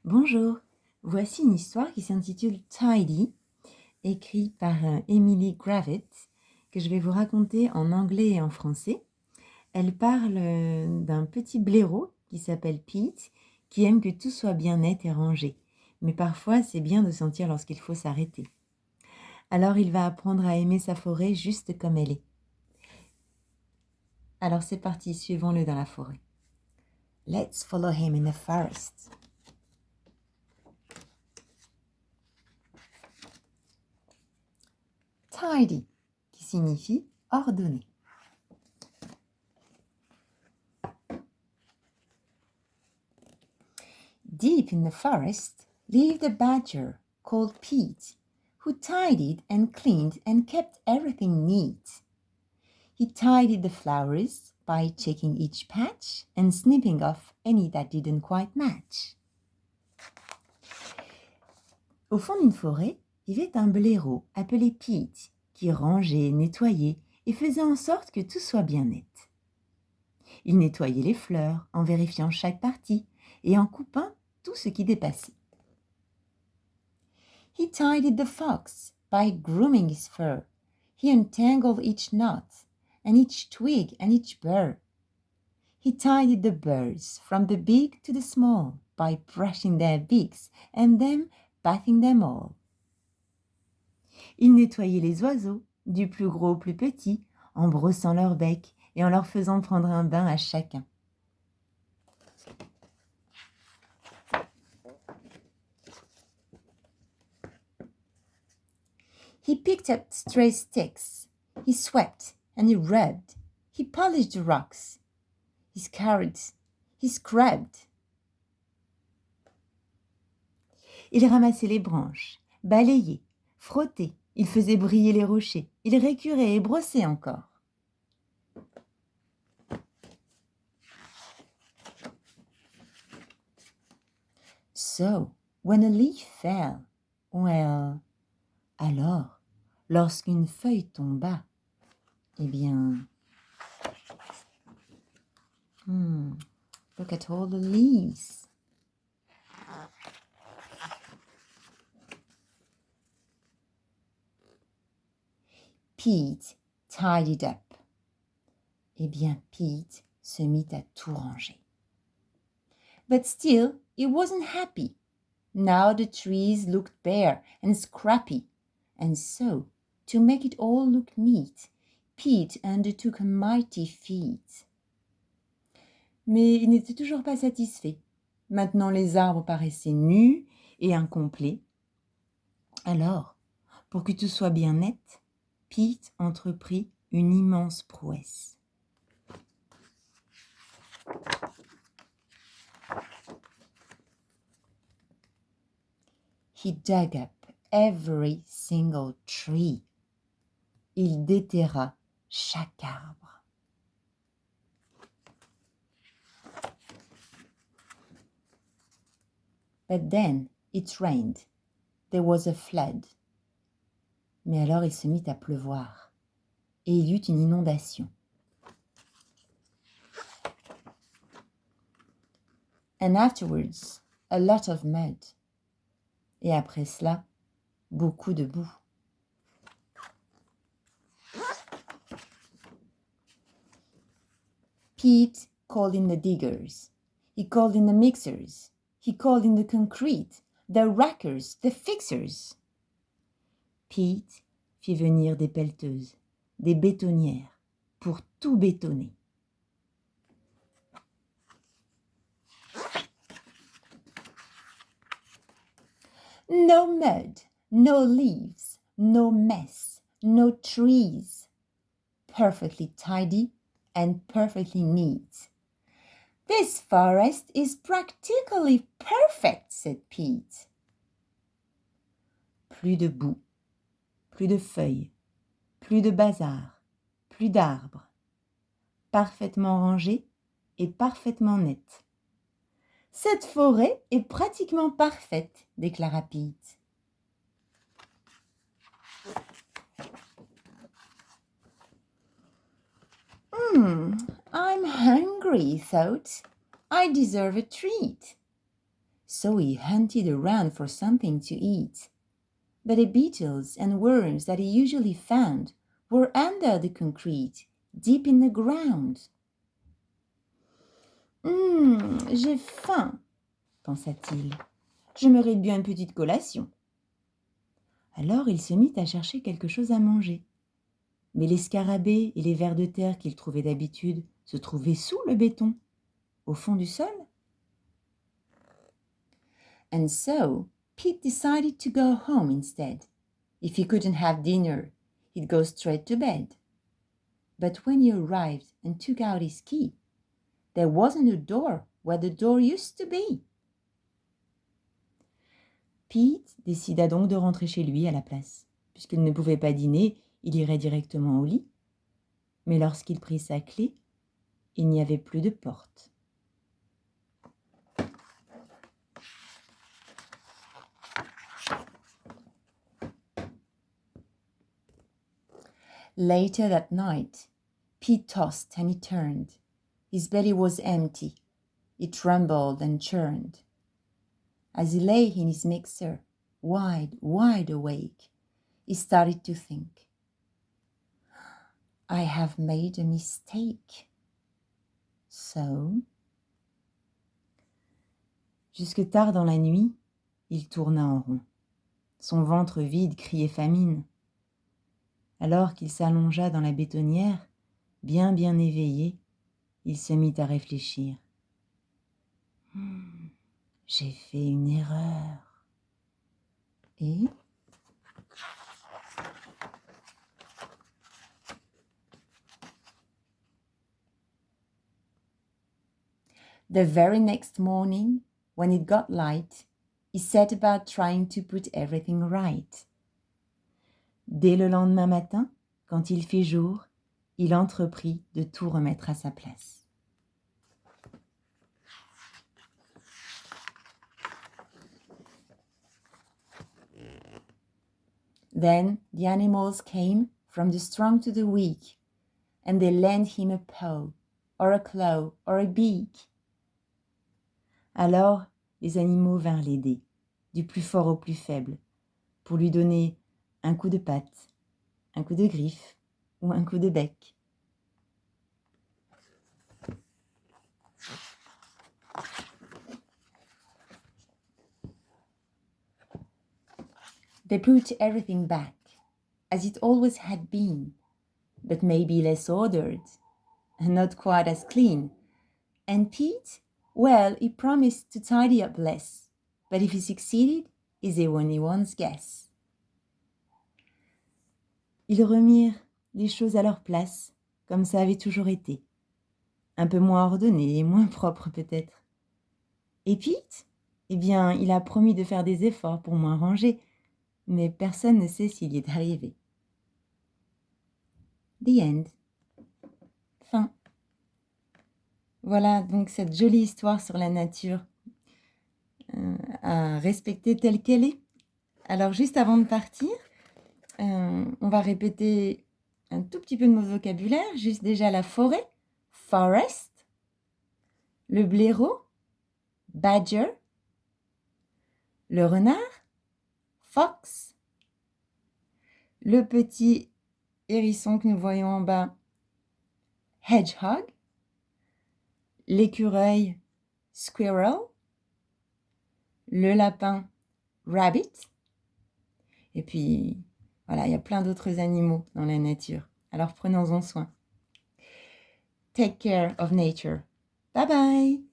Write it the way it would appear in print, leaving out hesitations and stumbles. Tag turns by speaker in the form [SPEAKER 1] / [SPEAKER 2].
[SPEAKER 1] Bonjour, voici une histoire qui s'intitule Tidy, écrite par Emily Gravett, que je vais vous raconter en anglais et en français. Elle parle d'un petit blaireau qui s'appelle Pete, qui aime que tout soit bien net et rangé. Mais parfois, c'est bien de sentir lorsqu'il faut s'arrêter. Alors il va apprendre à aimer sa forêt juste comme elle est. Alors c'est parti, suivons-le dans la forêt. Let's follow him in the forest. Tidy, qui signifie ordonné. Deep in the forest lived a badger called Pete, who tidied and cleaned and kept everything neat. He tidied the flowers by checking each patch and snipping off any that didn't quite match. Au fond d'une forêt vivait un blaireau appelé Pete, qui rangeait, nettoyait et faisait en sorte que tout soit bien net. Il nettoyait les fleurs en vérifiant chaque partie et en coupant tout ce qui dépassait. He tidied the fox by grooming his fur. He untangled each knot and each twig and each burr. He tidied the birds from the big to the small by brushing their beaks and then bathing them all. Il nettoyait les oiseaux, du plus gros au plus petit, en brossant leur bec et en leur faisant prendre un bain à chacun. He picked up stray sticks. He swept and he rubbed. He polished the rocks. He scoured. He scrubbed. Il ramassait les branches, balayait, frottait. Il faisait briller les rochers. Il récurait et brossait encore. So, when a leaf fell, well, alors, lorsqu'une feuille tomba, eh bien, look at all the leaves. Pete tidied up. Eh bien, Pete se mit à tout ranger. But still, he wasn't happy. Now the trees looked bare and scrappy, and so, to make it all look neat, Pete undertook a mighty feat. Mais il n'était toujours pas satisfait. Maintenant les arbres paraissaient nus et incomplets. Alors, pour que tout soit bien net, Pete entreprit une immense prouesse. He dug up every single tree. Il déterra chaque arbre. But then it rained. There was a flood. Mais alors il se mit à pleuvoir et il y eut une inondation. And afterwards, a lot of mud. Et après cela, beaucoup de boue. Pete called in the diggers. He called in the mixers. He called in the concrete, the rackers, the fixers. Pete fit venir des pelleteuses, des bétonnières, pour tout bétonner. No mud, no leaves, no mess, no trees. Perfectly tidy and perfectly neat. This forest is practically perfect, said Pete. Plus de boue, plus de feuilles, plus de bazar, plus d'arbres. Parfaitement rangé et parfaitement net. Cette forêt est pratiquement parfaite, déclara Pete. I'm hungry, he thought. I deserve a treat. so he hunted around for something to eat. But the beetles and worms that he usually found were under the concrete, deep in the ground. J'ai faim, pensa-t-il. Je mérite bien une petite collation. Alors il se mit à chercher quelque chose à manger. Mais les scarabées et les vers de terre qu'il trouvait d'habitude se trouvaient sous le béton, au fond du sol. And so Pete decided to go home instead. If he couldn't have dinner, he'd go straight to bed. But when he arrived and took out his key, there wasn't a door where the door used to be. Pete décida donc de rentrer chez lui à la place. Puisqu'il ne pouvait pas dîner, il irait directement au lit. Mais lorsqu'il prit sa clé, il n'y avait plus de porte. Later that night, Pete tossed and he turned. His belly was empty. It rumbled and churned. As he lay in his mixer, wide awake, he started to think. I have made a mistake. So? Jusque tard dans la nuit, il tourna en rond. Son ventre vide criait famine. Alors qu'il s'allongea dans la bétonnière, bien éveillé, il se mit à réfléchir. J'ai fait une erreur. Et the very next morning, when it got light, he set about trying to put everything right. Dès le lendemain matin, quand il fit jour, il entreprit de tout remettre à sa place. Then the animals came, from the strong to the weak, and they lent him a paw, or a claw, or a beak. Alors les animaux vinrent l'aider, du plus fort au plus faible, pour lui donner un coup de patte, un coup de griffe ou un coup de bec. They put everything back, as it always had been, but maybe less ordered, and not quite as clean. And Pete, well, he promised to tidy up less, but if he succeeded, is anyone's guess. Ils remirent les choses à leur place, comme ça avait toujours été. Un peu moins ordonné et moins propre peut-être. Et Pete, eh bien, il a promis de faire des efforts pour moins ranger, mais personne ne sait s'il y est arrivé. The end. Fin. Voilà donc cette jolie histoire sur la nature à respecter telle qu'elle est. Alors juste avant de partir, on va répéter un tout petit peu de mot de vocabulaire, juste déjà la forêt, forest, le blaireau, badger, le renard, fox, le petit hérisson que nous voyons en bas, hedgehog, l'écureuil, squirrel, le lapin, rabbit, et puis voilà, il y a plein d'autres animaux dans la nature. Alors prenons-en soin. Take care of nature. Bye bye!